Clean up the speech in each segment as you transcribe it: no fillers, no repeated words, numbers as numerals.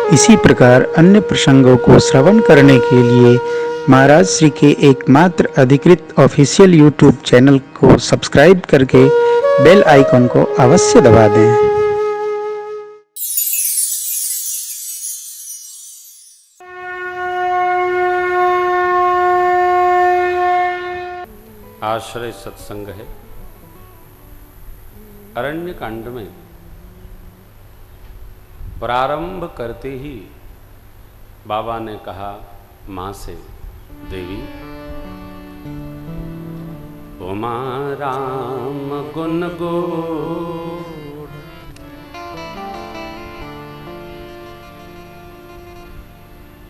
इसी प्रकार अन्य प्रसंगों को श्रवण करने के लिए महाराज श्री के एकमात्र अधिकृत ऑफिशियल यूट्यूब चैनल को सब्सक्राइब करके बेल आइकन को अवश्य दबा दें। आश्रय सत्संग है। अरण्य कांड में प्रारंभ करते ही बाबा ने कहा मां से, देवी उमा राम गुण गोड़,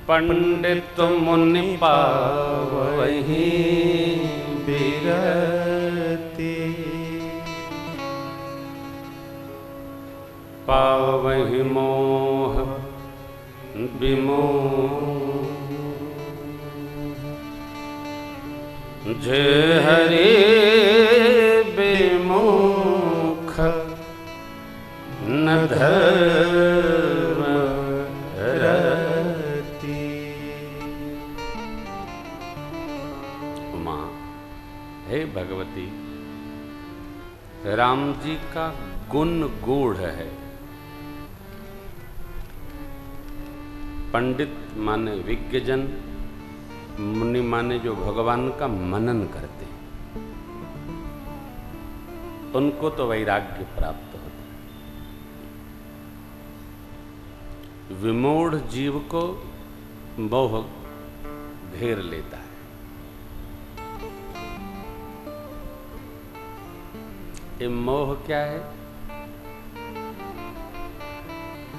पंडित मुनि पावहीं बिरती, पावहि मोह विमोह, जे हरि विमुख न धर्म रति। उमा, हे भगवती, राम जी का गुण गूढ़ है। पंडित माने विज्ञजन, मुनि माने जो भगवान का मनन करते हैं, उनको तो वैराग्य प्राप्त होता है। विमूढ़ जीव को मोह घेर लेता है। ये मोह क्या है?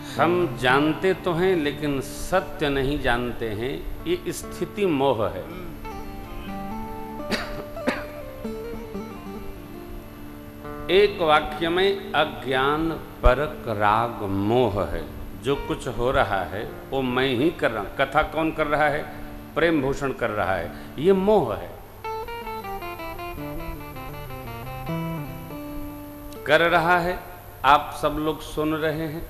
हम जानते तो हैं लेकिन सत्य नहीं जानते हैं, ये स्थिति मोह है। एक वाक्य में अज्ञान परक राग मोह है। जो कुछ हो रहा है वो मैं ही कर रहा हूं। कथा कौन कर रहा है? प्रेम भूषण कर रहा है। ये मोह है। कर रहा है, आप सब लोग सुन रहे हैं।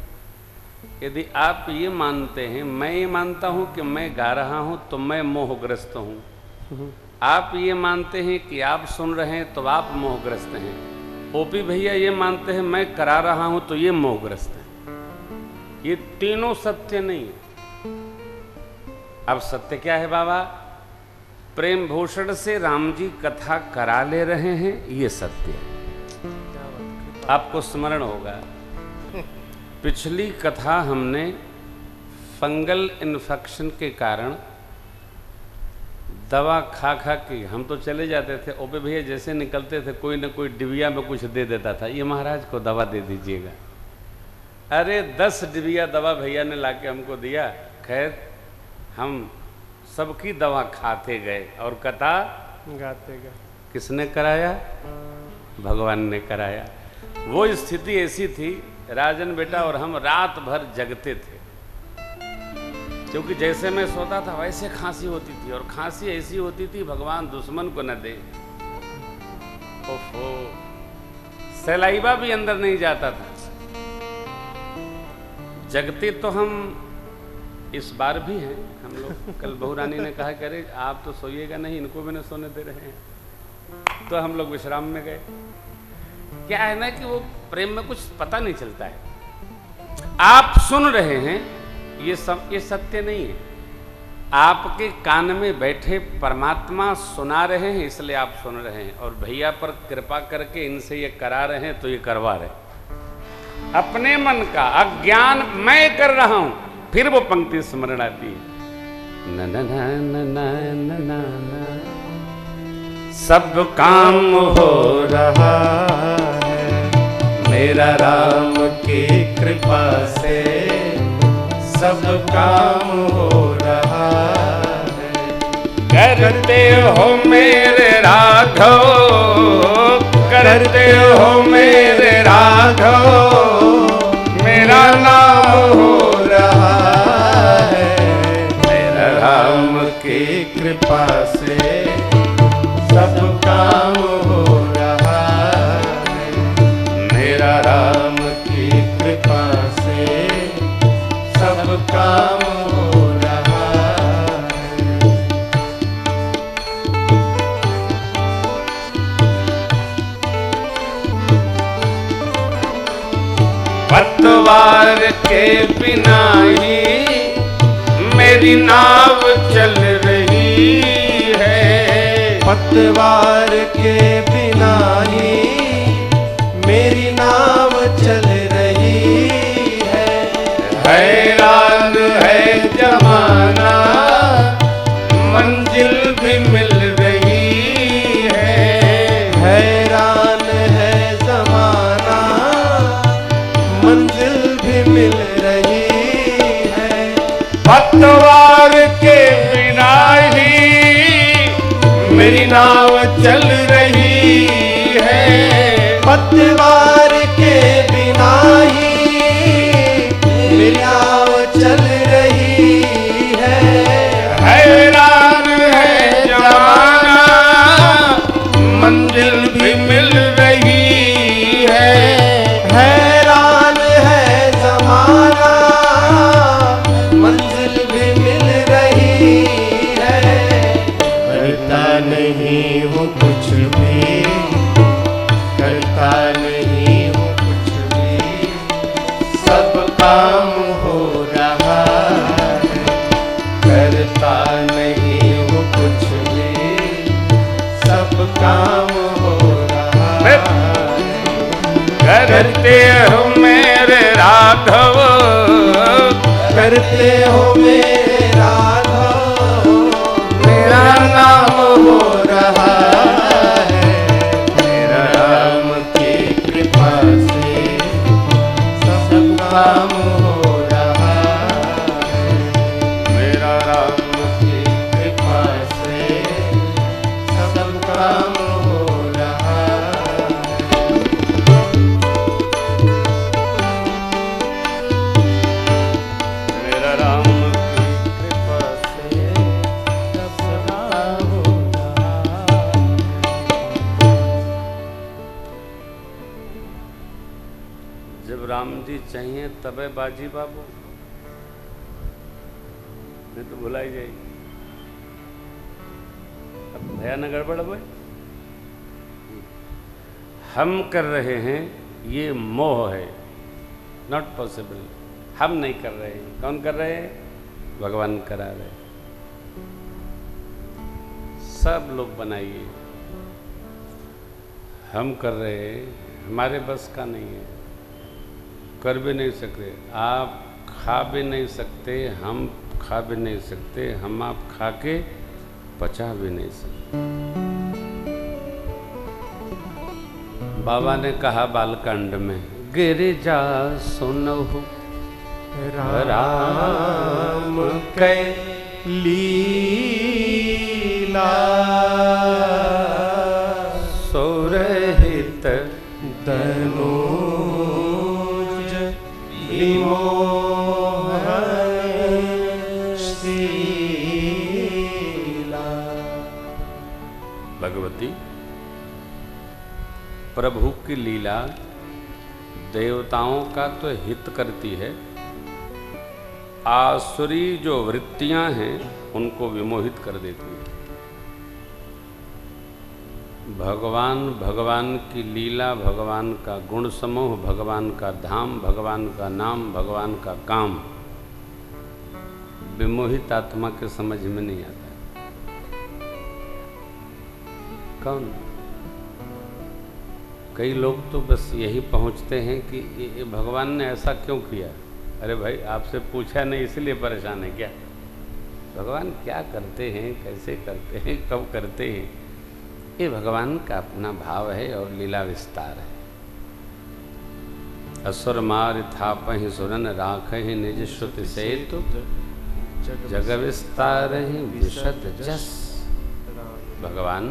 यदि आप ये मानते हैं, मैं ये मानता हूं कि मैं गा रहा हूं तो मैं मोहग्रस्त हूं। आप ये मानते हैं कि आप सुन रहे हैं तो आप मोहग्रस्त हैं। ओपी भैया ये मानते हैं मैं करा रहा हूं तो ये मोहग्रस्त है। ये तीनों सत्य नहीं है। अब सत्य क्या है बाबा? प्रेम भूषण से राम जी कथा करा ले रहे हैं, ये सत्य है। आपको स्मरण होगा पिछली कथा हमने फंगल इन्फेक्शन के कारण दवा खा खा के हम तो चले जाते थे। ओपे भैया जैसे निकलते थे कोई ना कोई डिबिया में कुछ दे देता था, ये महाराज को दवा दे दीजिएगा। अरे 10 डिबिया दवा भैया ने लाके हमको दिया। खैर हम सबकी दवा खाते गए और कथा गाते गए। किसने कराया? भगवान ने कराया। वो स्थिति ऐसी थी, राजन बेटा और हम रात भर जगते थे, क्योंकि जैसे मैं सोता था वैसे खांसी होती थी, और खांसी ऐसी होती थी भगवान दुश्मन को न दे। ओफो, सलाइवा भी अंदर नहीं जाता था। जगते तो हम इस बार भी हैं हम लोग। कल बहू रानी ने कहा करे आप तो सोइएगा नहीं, इनको भी न सोने दे रहे हैं। तो हम लोग विश्राम में गए। क्या है ना कि वो प्रेम में कुछ पता नहीं चलता है। आप सुन रहे हैं, ये सत्य नहीं है। आपके कान में बैठे परमात्मा सुना रहे हैं, इसलिए आप सुन रहे हैं। और भैया पर कृपा करके इनसे ये करा रहे हैं तो ये करवा रहे। अपने मन का अज्ञान मैं कर रहा हूं, फिर वो पंक्ति स्मरण आती है, न न न न न न, सब काम हो रहा मेरा राम की कृपा से, सब काम हो रहा है। करते हो मेरे राघव, करते हो मेरे राघव, मेरा नाम हो रहा है। मेरा राम की कृपा से सब काम हो रहा है। मेरा राम की कृपा से सब काम हो रहा है। पतवार के बिना ही मेरी नाव चल रही है। पतवार के बिना ही मेरी नाव चल रही है। हैरान है जमाना मंजिल भी मिल रही है। हैरान है जमाना मंजिल भी मिल रही है। पतवार के बिना ही मेरी नाव चल रही है। पतवार के बिना ही मेरी नाव चल रही है। हैरान है जमाना मंजिल भी मिल रही है। हैरान है जमाना मंजिल भी मिल रही है। करता नहीं हूँ कुछ भी, करता नहीं हूँ कुछ भी, सब काम हो रहा है। करता नहीं हूँ कुछ भी, सब काम हो रहा है। करते हो मेरे राघव, करते हो मेरे राघव, मेरा नाम हो रहा है। मेरा राम की कृपा से सब काम हो रहा है। मेरा राम की कृपा से सब काम हो रहा है। मेरा राम की कृपा से सब काम हो रहा है। जब राम जी चाहिए तबे बाजी बाबू, नहीं तो भुलाई जाएगी। अब भया न गड़बड़ भाई, हम कर रहे हैं ये मोह है, नॉट पॉसिबल। हम नहीं कर रहे हैं, कौन कर रहे हैं? भगवान करा रहे हैं। सब लोग बनाइए, हम कर रहे हैं, हमारे बस का नहीं है, कर भी नहीं सकते। आप खा भी नहीं सकते, हम खा भी नहीं सकते, हम आप खा के पचा भी नहीं सकते। बाबा ने कहा बालकांड में, गिरिजा सुनहु राम कै लीला, सुरहित तनूज विमोहनशीला। भगवती प्रभु की लीला देवताओं का तो हित करती है, आसुरी जो वृत्तियां हैं उनको विमोहित कर देती है। भगवान की लीला, भगवान का गुण समूह, भगवान का धाम, भगवान का नाम, भगवान का काम विमोहित आत्मा के समझ में नहीं आता। कौन? कई लोग तो बस यही पहुंचते हैं कि ये भगवान ने ऐसा क्यों किया। अरे भाई, आपसे पूछा नहीं इसलिए परेशान है क्या? भगवान क्या करते हैं, कैसे करते हैं, कब करते हैं, ये भगवान का अपना भाव है और लीला विस्तार है। असुर मार थापहि सुरन राखहि निज श्रुति सेतु, जग विस्तार विशद जस। भगवान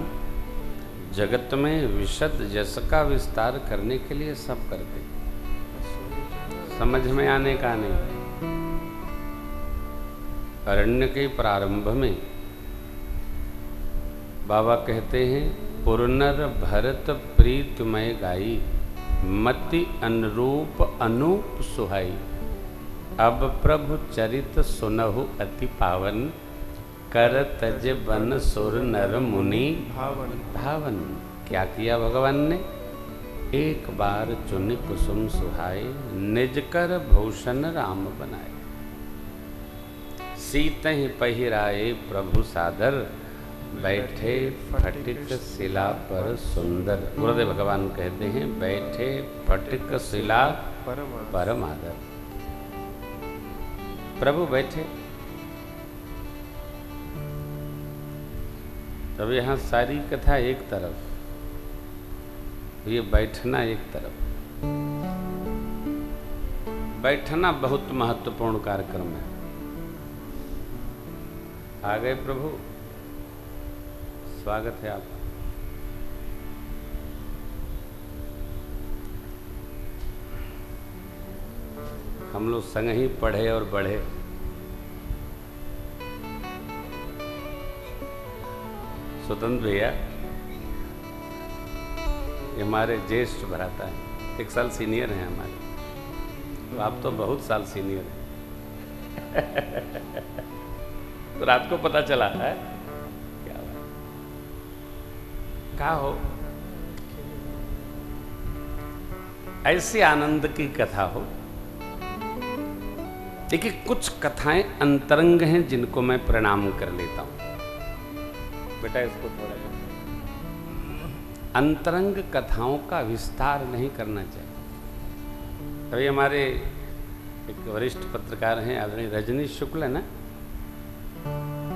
जगत में विशद जस का विस्तार करने के लिए सब करते, समझ में आने का नहीं। अरण्य के प्रारंभ में बाबा कहते हैं, पुरनर भरत प्रीतमय गाई, मति अनुरूप अनूप सुहाई। अब प्रभु चरित सुनहु अति पावन, कर तज बन सुर नर मुनि भावन। क्या किया भगवान ने? एक बार चुनि कुसुम सुहाए, निज कर भूषण राम बनाए। सीतहि पहिराए प्रभु सादर, बैठे फटिक शिला पर सुंदर। गुरुदेव भगवान कहते हैं बैठे फटिक शिला परम आदर। प्रभु बैठे। तब यहाँ सारी कथा एक तरफ, ये बैठना एक तरफ। बैठना बहुत महत्वपूर्ण कार्यक्रम है। आ गए प्रभु, स्वागत है आपका। हम लोग संग ही पढ़े और बढ़े। स्वतंत्र भैया ये हमारे ज्येष्ठ भ्राता है, 1 साल सीनियर हैं हमारे। तो आप तो बहुत साल सीनियर हैं। तो रात को पता चला है क्या बात, क्या हो ऐसी आनंद की कथा हो। देखिए कुछ कथाएं अंतरंग हैं जिनको मैं प्रणाम कर लेता हूं। बेटा इसको थोड़ा अंतरंग कथाओं का विस्तार नहीं करना चाहिए। अभी हमारे एक वरिष्ठ पत्रकार हैं आदरणीय रजनीश शुक्ल है ना,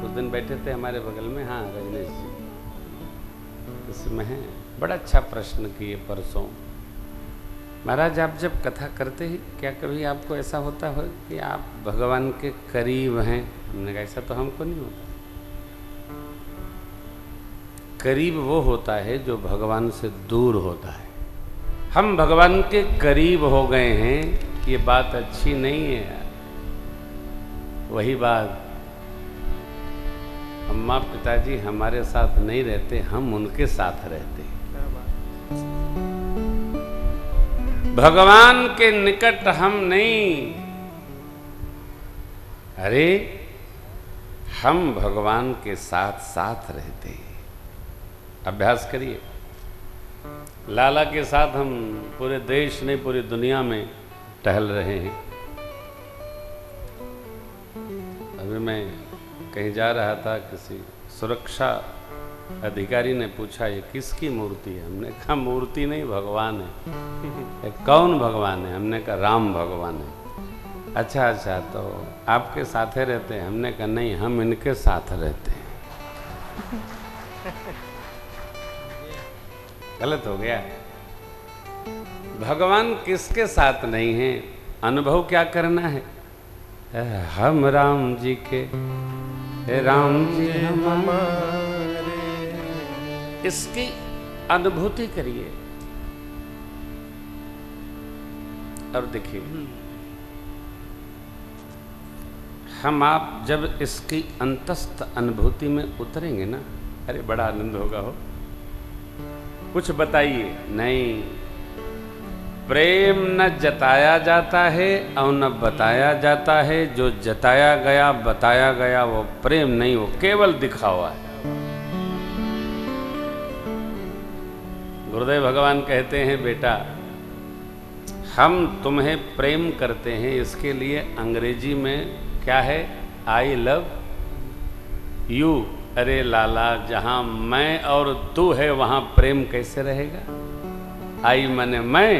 उस दिन बैठे थे हमारे बगल में। हाँ रजनीश जी इसमें हैं। बड़ा अच्छा प्रश्न किए परसों। महाराज आप जब कथा करते ही क्या कभी आपको ऐसा होता हो कि आप भगवान के करीब हैं? हमने कहा ऐसा तो हमको नहीं होता। करीब वो होता है जो भगवान से दूर होता है। हम भगवान के करीब हो गए हैं, ये बात अच्छी नहीं है यार। वही बात, अम्मा पिताजी हमारे साथ नहीं रहते, हम उनके साथ रहते। भगवान के निकट हम नहीं, अरे हम भगवान के साथ साथ रहते हैं। अभ्यास करिए। लाला के साथ हम पूरे देश नहीं पूरी दुनिया में टहल रहे हैं। अभी मैं कहीं जा रहा था, किसी सुरक्षा अधिकारी ने पूछा ये किसकी मूर्ति है? हमने कहा मूर्ति नहीं भगवान है। कौन भगवान है? हमने कहा राम भगवान है। अच्छा अच्छा तो आपके साथे रहते हैं? हमने कहा नहीं हम इनके साथ रहते हैं। गलत हो गया। भगवान किसके साथ नहीं है? अनुभव क्या करना है? हम राम जी के, राम जी हमारे, इसकी अनुभूति करिए। और देखिए हम आप जब इसकी अंतस्थ अनुभूति में उतरेंगे ना, अरे बड़ा आनंद होगा हो। कुछ बताइए नहीं, प्रेम न जताया जाता है और न बताया जाता है। जो जताया गया बताया गया वो प्रेम नहीं, वो केवल दिखावा है। गुरुदेव भगवान कहते हैं बेटा हम तुम्हें प्रेम करते हैं, इसके लिए अंग्रेजी में क्या है? I love you. अरे लाला जहां मैं और तू है वहां प्रेम कैसे रहेगा? आई मने मैं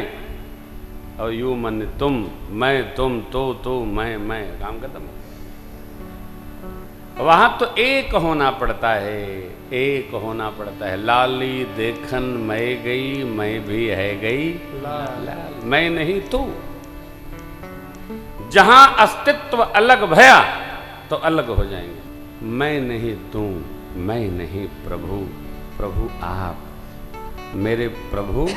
और यू मने तुम, मैं तुम, तो मैं, काम खत्म। वहां तो एक होना पड़ता है, एक होना पड़ता है। लाली देखन मैं गई, मैं भी है गई लाल, मैं नहीं तू। जहां अस्तित्व अलग भया तो अलग हो जाएंगे। मैं नहीं तू, मैं नहीं प्रभु, प्रभु आप। मेरे प्रभु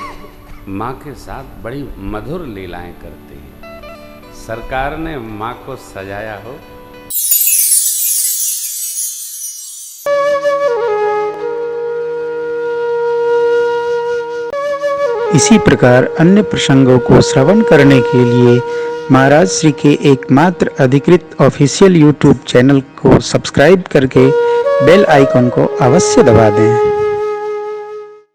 माँ के साथ बड़ी मधुर लीलाएं करते हैं। सरकार ने माँ को सजाया हो। इसी प्रकार अन्य प्रसंगों को श्रवण करने के लिए महाराज श्री के एकमात्र अधिकृत ऑफिशियल यूट्यूब चैनल को सब्सक्राइब करके बेल आइकॉन को अवश्य दबा दें।